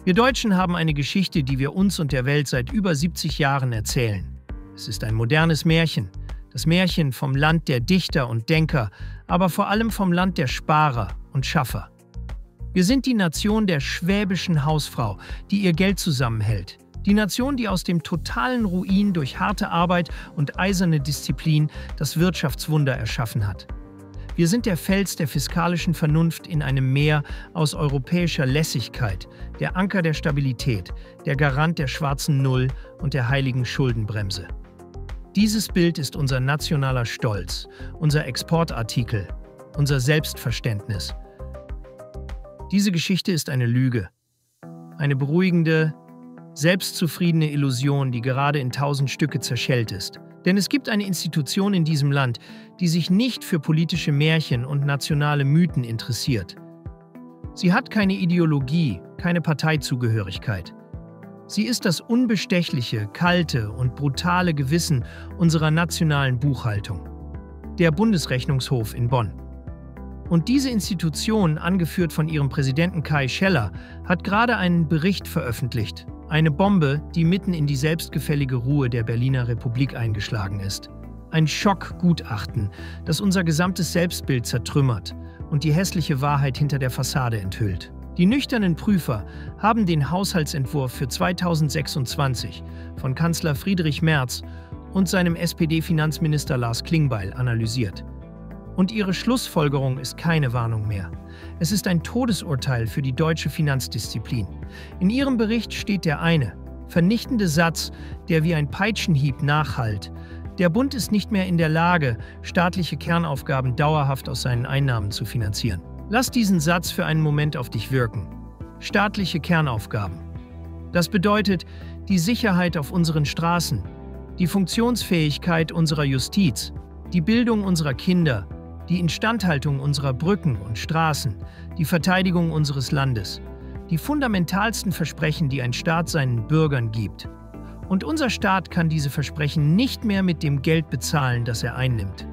Wir Deutschen haben eine Geschichte, die wir uns und der Welt seit über 70 Jahren erzählen. Es ist ein modernes Märchen. Das Märchen vom Land der Dichter und Denker, aber vor allem vom Land der Sparer und Schaffer. Wir sind die Nation der schwäbischen Hausfrau, die ihr Geld zusammenhält. Die Nation, die aus dem totalen Ruin durch harte Arbeit und eiserne Disziplin das Wirtschaftswunder erschaffen hat. Wir sind der Fels der fiskalischen Vernunft in einem Meer aus europäischer Lässigkeit, der Anker der Stabilität, der Garant der schwarzen Null und der heiligen Schuldenbremse. Dieses Bild ist unser nationaler Stolz, unser Exportartikel, unser Selbstverständnis. Diese Geschichte ist eine Lüge, eine beruhigende, selbstzufriedene Illusion, die gerade in 1000 Stücke zerschellt ist. Denn es gibt eine Institution in diesem Land, die sich nicht für politische Märchen und nationale Mythen interessiert. Sie hat keine Ideologie, keine Parteizugehörigkeit. Sie ist das unbestechliche, kalte und brutale Gewissen unserer nationalen Buchhaltung. Der Bundesrechnungshof in Bonn. Und diese Institution, angeführt von ihrem Präsidenten Kai Scheller, hat gerade einen Bericht veröffentlicht. Eine Bombe, die mitten in die selbstgefällige Ruhe der Berliner Republik eingeschlagen ist. Ein Schockgutachten, das unser gesamtes Selbstbild zertrümmert und die hässliche Wahrheit hinter der Fassade enthüllt. Die nüchternen Prüfer haben den Haushaltsentwurf für 2026 von Kanzler Friedrich Merz und seinem SPD-Finanzminister Lars Klingbeil analysiert. Und ihre Schlussfolgerung ist keine Warnung mehr. Es ist ein Todesurteil für die deutsche Finanzdisziplin. In ihrem Bericht steht der eine, vernichtende Satz, der wie ein Peitschenhieb nachhallt. Der Bund ist nicht mehr in der Lage, staatliche Kernaufgaben dauerhaft aus seinen Einnahmen zu finanzieren. Lass diesen Satz für einen Moment auf dich wirken. Staatliche Kernaufgaben. Das bedeutet die Sicherheit auf unseren Straßen, die Funktionsfähigkeit unserer Justiz, die Bildung unserer Kinder, die Instandhaltung unserer Brücken und Straßen, die Verteidigung unseres Landes, die fundamentalsten Versprechen, die ein Staat seinen Bürgern gibt. Und unser Staat kann diese Versprechen nicht mehr mit dem Geld bezahlen, das er einnimmt.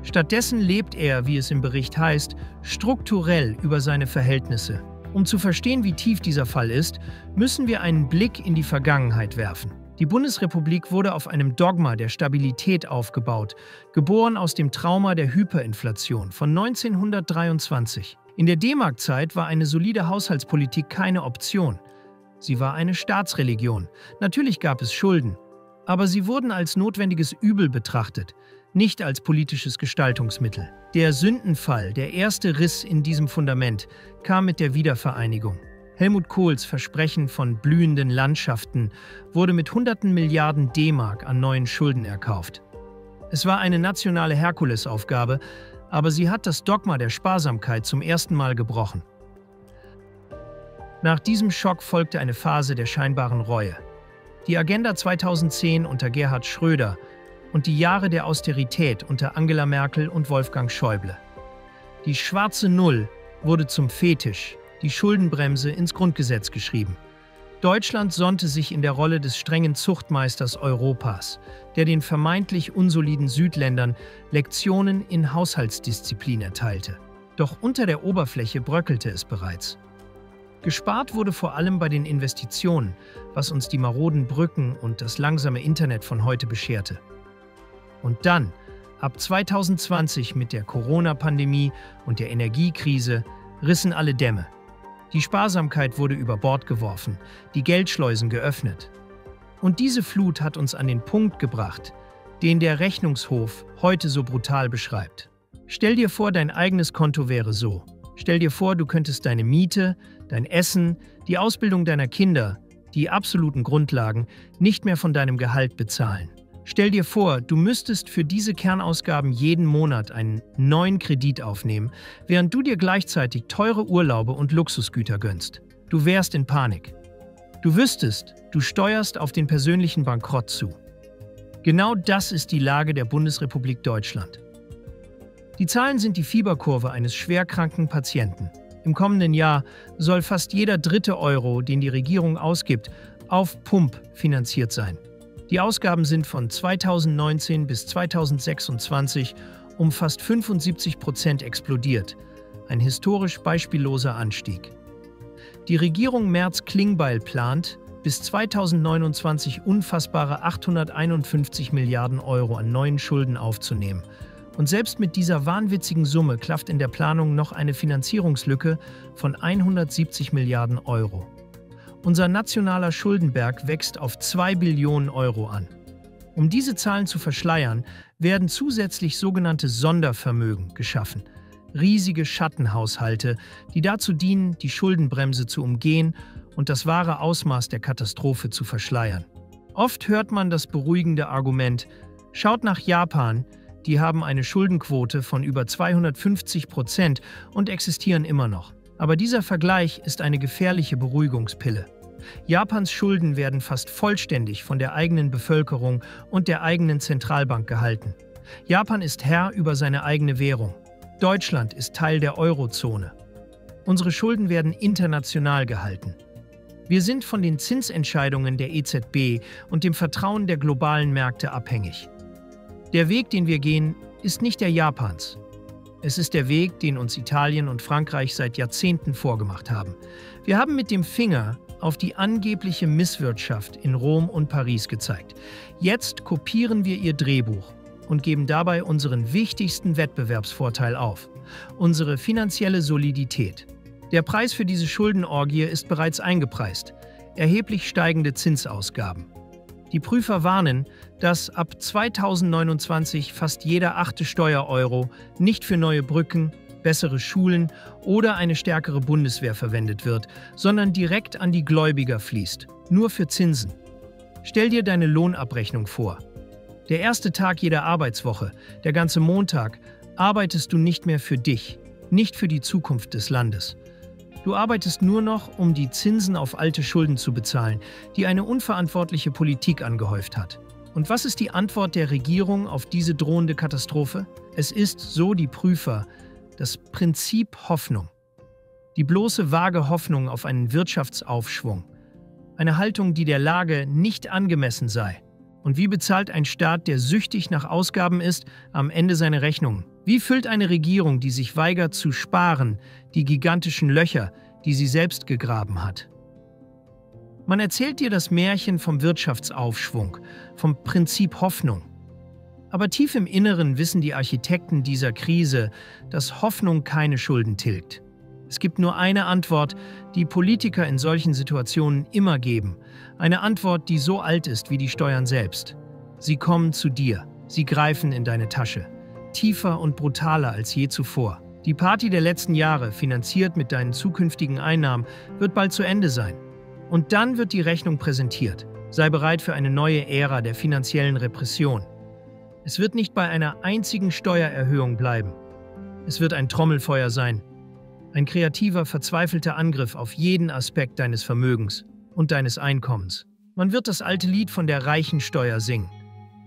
Stattdessen lebt er, wie es im Bericht heißt, strukturell über seine Verhältnisse. Um zu verstehen, wie tief dieser Fall ist, müssen wir einen Blick in die Vergangenheit werfen. Die Bundesrepublik wurde auf einem Dogma der Stabilität aufgebaut, geboren aus dem Trauma der Hyperinflation von 1923. In der D-Mark-Zeit war eine solide Haushaltspolitik keine Option. Sie war eine Staatsreligion. Natürlich gab es Schulden, aber sie wurden als notwendiges Übel betrachtet, nicht als politisches Gestaltungsmittel. Der Sündenfall, der erste Riss in diesem Fundament, kam mit der Wiedervereinigung. Helmut Kohls Versprechen von blühenden Landschaften wurde mit hunderten Milliarden D-Mark an neuen Schulden erkauft. Es war eine nationale Herkulesaufgabe, aber sie hat das Dogma der Sparsamkeit zum ersten Mal gebrochen. Nach diesem Schock folgte eine Phase der scheinbaren Reue. Die Agenda 2010 unter Gerhard Schröder und die Jahre der Austerität unter Angela Merkel und Wolfgang Schäuble. Die schwarze Null wurde zum Fetisch, die Schuldenbremse ins Grundgesetz geschrieben. Deutschland sonnte sich in der Rolle des strengen Zuchtmeisters Europas, der den vermeintlich unsoliden Südländern Lektionen in Haushaltsdisziplin erteilte. Doch unter der Oberfläche bröckelte es bereits. Gespart wurde vor allem bei den Investitionen, was uns die maroden Brücken und das langsame Internet von heute bescherte. Und dann, ab 2020 mit der Corona-Pandemie und der Energiekrise, rissen alle Dämme. Die Sparsamkeit wurde über Bord geworfen, die Geldschleusen geöffnet. Und diese Flut hat uns an den Punkt gebracht, den der Rechnungshof heute so brutal beschreibt. Stell dir vor, dein eigenes Konto wäre so. Stell dir vor, du könntest deine Miete, dein Essen, die Ausbildung deiner Kinder, die absoluten Grundlagen, nicht mehr von deinem Gehalt bezahlen. Stell dir vor, du müsstest für diese Kernausgaben jeden Monat einen neuen Kredit aufnehmen, während du dir gleichzeitig teure Urlaube und Luxusgüter gönnst. Du wärst in Panik. Du wüsstest, du steuerst auf den persönlichen Bankrott zu. Genau das ist die Lage der Bundesrepublik Deutschland. Die Zahlen sind die Fieberkurve eines schwerkranken Patienten. Im kommenden Jahr soll fast jeder dritte Euro, den die Regierung ausgibt, auf Pump finanziert sein. Die Ausgaben sind von 2019 bis 2026 um fast 75% explodiert. Ein historisch beispielloser Anstieg. Die Regierung Merz-Klingbeil plant, bis 2029 unfassbare 851 Milliarden Euro an neuen Schulden aufzunehmen. Und selbst mit dieser wahnwitzigen Summe klafft in der Planung noch eine Finanzierungslücke von 170 Milliarden Euro. Unser nationaler Schuldenberg wächst auf 2 Billionen Euro an. Um diese Zahlen zu verschleiern, werden zusätzlich sogenannte Sondervermögen geschaffen. Riesige Schattenhaushalte, die dazu dienen, die Schuldenbremse zu umgehen und das wahre Ausmaß der Katastrophe zu verschleiern. Oft hört man das beruhigende Argument: Schaut nach Japan, die haben eine Schuldenquote von über 250% und existieren immer noch. Aber dieser Vergleich ist eine gefährliche Beruhigungspille. Japans Schulden werden fast vollständig von der eigenen Bevölkerung und der eigenen Zentralbank gehalten. Japan ist Herr über seine eigene Währung. Deutschland ist Teil der Eurozone. Unsere Schulden werden international gehalten. Wir sind von den Zinsentscheidungen der EZB und dem Vertrauen der globalen Märkte abhängig. Der Weg, den wir gehen, ist nicht der Japans. Es ist der Weg, den uns Italien und Frankreich seit Jahrzehnten vorgemacht haben. Wir haben mit dem Finger auf die angebliche Misswirtschaft in Rom und Paris gezeigt. Jetzt kopieren wir ihr Drehbuch und geben dabei unseren wichtigsten Wettbewerbsvorteil auf: unsere finanzielle Solidität. Der Preis für diese Schuldenorgie ist bereits eingepreist: erheblich steigende Zinsausgaben. Die Prüfer warnen, dass ab 2029 fast jeder 8. Steuereuro nicht für neue Brücken, bessere Schulen oder eine stärkere Bundeswehr verwendet wird, sondern direkt an die Gläubiger fließt, nur für Zinsen. Stell dir deine Lohnabrechnung vor. Der erste Tag jeder Arbeitswoche, der ganze Montag, arbeitest du nicht mehr für dich, nicht für die Zukunft des Landes. Du arbeitest nur noch, um die Zinsen auf alte Schulden zu bezahlen, die eine unverantwortliche Politik angehäuft hat. Und was ist die Antwort der Regierung auf diese drohende Katastrophe? Es ist, so die Prüfer, das Prinzip Hoffnung. Die bloße vage Hoffnung auf einen Wirtschaftsaufschwung. Eine Haltung, die der Lage nicht angemessen sei. Und wie bezahlt ein Staat, der süchtig nach Ausgaben ist, am Ende seine Rechnungen? Wie füllt eine Regierung, die sich weigert zu sparen, die gigantischen Löcher, die sie selbst gegraben hat? Man erzählt dir das Märchen vom Wirtschaftsaufschwung, vom Prinzip Hoffnung. Aber tief im Inneren wissen die Architekten dieser Krise, dass Hoffnung keine Schulden tilgt. Es gibt nur eine Antwort, die Politiker in solchen Situationen immer geben. Eine Antwort, die so alt ist wie die Steuern selbst. Sie kommen zu dir. Sie greifen in deine Tasche. Tiefer und brutaler als je zuvor. Die Party der letzten Jahre, finanziert mit deinen zukünftigen Einnahmen, wird bald zu Ende sein. Und dann wird die Rechnung präsentiert. Sei bereit für eine neue Ära der finanziellen Repression. Es wird nicht bei einer einzigen Steuererhöhung bleiben. Es wird ein Trommelfeuer sein. Ein kreativer, verzweifelter Angriff auf jeden Aspekt deines Vermögens und deines Einkommens. Man wird das alte Lied von der Reichensteuer singen.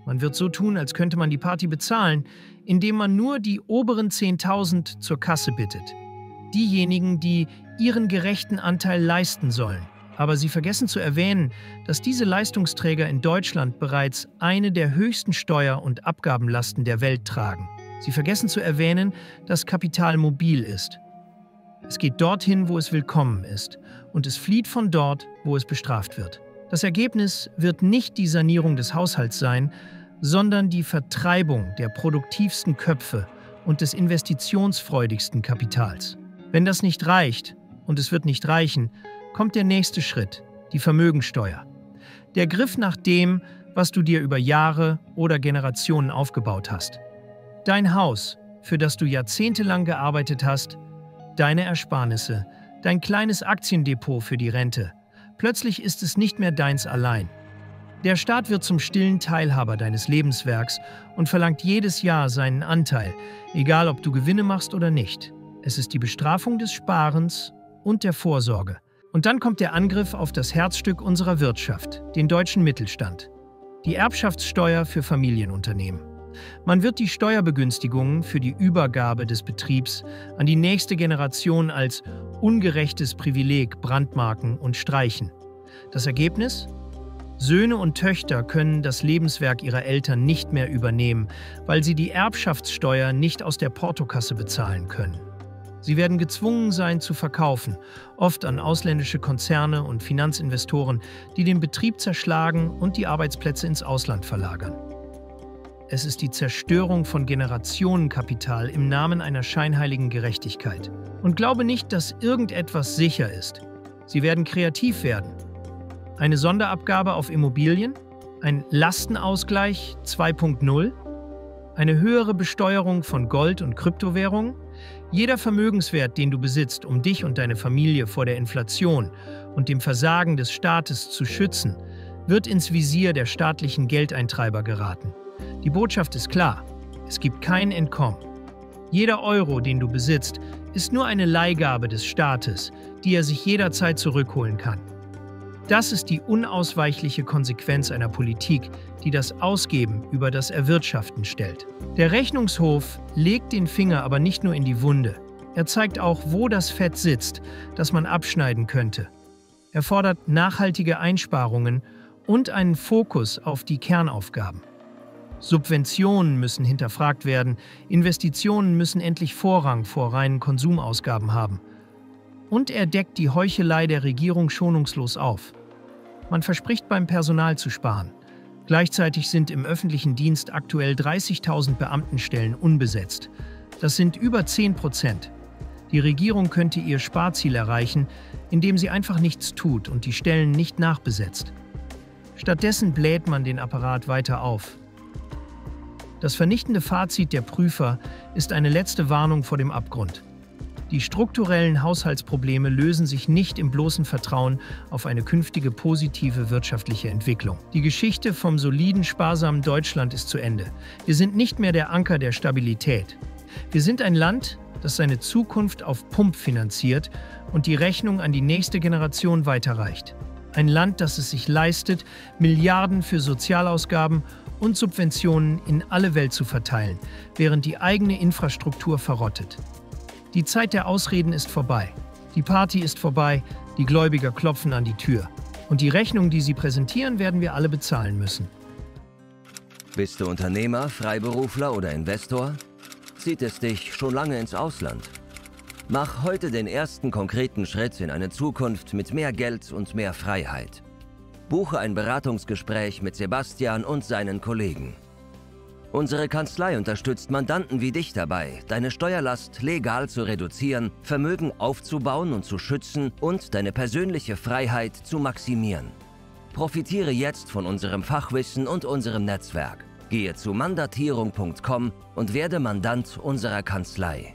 Man wird so tun, als könnte man die Party bezahlen, indem man nur die oberen 10.000 zur Kasse bittet. Diejenigen, die ihren gerechten Anteil leisten sollen. Aber sie vergessen zu erwähnen, dass diese Leistungsträger in Deutschland bereits eine der höchsten Steuer- und Abgabenlasten der Welt tragen. Sie vergessen zu erwähnen, dass Kapital mobil ist. Es geht dorthin, wo es willkommen ist, und es flieht von dort, wo es bestraft wird. Das Ergebnis wird nicht die Sanierung des Haushalts sein, sondern die Vertreibung der produktivsten Köpfe und des investitionsfreudigsten Kapitals. Wenn das nicht reicht, und es wird nicht reichen, kommt der nächste Schritt, die Vermögensteuer. Der Griff nach dem, was du dir über Jahre oder Generationen aufgebaut hast. Dein Haus, für das du jahrzehntelang gearbeitet hast, deine Ersparnisse, dein kleines Aktiendepot für die Rente. Plötzlich ist es nicht mehr deins allein. Der Staat wird zum stillen Teilhaber deines Lebenswerks und verlangt jedes Jahr seinen Anteil, egal ob du Gewinne machst oder nicht. Es ist die Bestrafung des Sparens und der Vorsorge. Und dann kommt der Angriff auf das Herzstück unserer Wirtschaft, den deutschen Mittelstand. Die Erbschaftssteuer für Familienunternehmen. Man wird die Steuerbegünstigungen für die Übergabe des Betriebs an die nächste Generation als ungerechtes Privileg brandmarken und streichen. Das Ergebnis? Söhne und Töchter können das Lebenswerk ihrer Eltern nicht mehr übernehmen, weil sie die Erbschaftssteuer nicht aus der Portokasse bezahlen können. Sie werden gezwungen sein zu verkaufen, oft an ausländische Konzerne und Finanzinvestoren, die den Betrieb zerschlagen und die Arbeitsplätze ins Ausland verlagern. Es ist die Zerstörung von Generationenkapital im Namen einer scheinheiligen Gerechtigkeit. Und glaube nicht, dass irgendetwas sicher ist. Sie werden kreativ werden. Eine Sonderabgabe auf Immobilien? Ein Lastenausgleich 2.0? Eine höhere Besteuerung von Gold- und Kryptowährungen? Jeder Vermögenswert, den du besitzt, um dich und deine Familie vor der Inflation und dem Versagen des Staates zu schützen, wird ins Visier der staatlichen Geldeintreiber geraten. Die Botschaft ist klar: Es gibt kein Entkommen. Jeder Euro, den du besitzt, ist nur eine Leihgabe des Staates, die er sich jederzeit zurückholen kann. Das ist die unausweichliche Konsequenz einer Politik, die das Ausgeben über das Erwirtschaften stellt. Der Rechnungshof legt den Finger aber nicht nur in die Wunde. Er zeigt auch, wo das Fett sitzt, das man abschneiden könnte. Er fordert nachhaltige Einsparungen und einen Fokus auf die Kernaufgaben. Subventionen müssen hinterfragt werden, Investitionen müssen endlich Vorrang vor reinen Konsumausgaben haben. Und er deckt die Heuchelei der Regierung schonungslos auf. Man verspricht beim Personal zu sparen. Gleichzeitig sind im öffentlichen Dienst aktuell 30.000 Beamtenstellen unbesetzt. Das sind über 10%. Die Regierung könnte ihr Sparziel erreichen, indem sie einfach nichts tut und die Stellen nicht nachbesetzt. Stattdessen bläht man den Apparat weiter auf. Das vernichtende Fazit der Prüfer ist eine letzte Warnung vor dem Abgrund. Die strukturellen Haushaltsprobleme lösen sich nicht im bloßen Vertrauen auf eine künftige positive wirtschaftliche Entwicklung. Die Geschichte vom soliden, sparsamen Deutschland ist zu Ende. Wir sind nicht mehr der Anker der Stabilität. Wir sind ein Land, das seine Zukunft auf Pump finanziert und die Rechnung an die nächste Generation weiterreicht. Ein Land, das es sich leistet, Milliarden für Sozialausgaben und Subventionen in alle Welt zu verteilen, während die eigene Infrastruktur verrottet. Die Zeit der Ausreden ist vorbei. Die Party ist vorbei, die Gläubiger klopfen an die Tür. Und die Rechnung, die sie präsentieren, werden wir alle bezahlen müssen. Bist du Unternehmer, Freiberufler oder Investor? Zieht es dich schon lange ins Ausland? Mach heute den ersten konkreten Schritt in eine Zukunft mit mehr Geld und mehr Freiheit. Buche ein Beratungsgespräch mit Sebastian und seinen Kollegen. Unsere Kanzlei unterstützt Mandanten wie dich dabei, deine Steuerlast legal zu reduzieren, Vermögen aufzubauen und zu schützen und deine persönliche Freiheit zu maximieren. Profitiere jetzt von unserem Fachwissen und unserem Netzwerk. Gehe zu mandatierung.com und werde Mandant unserer Kanzlei.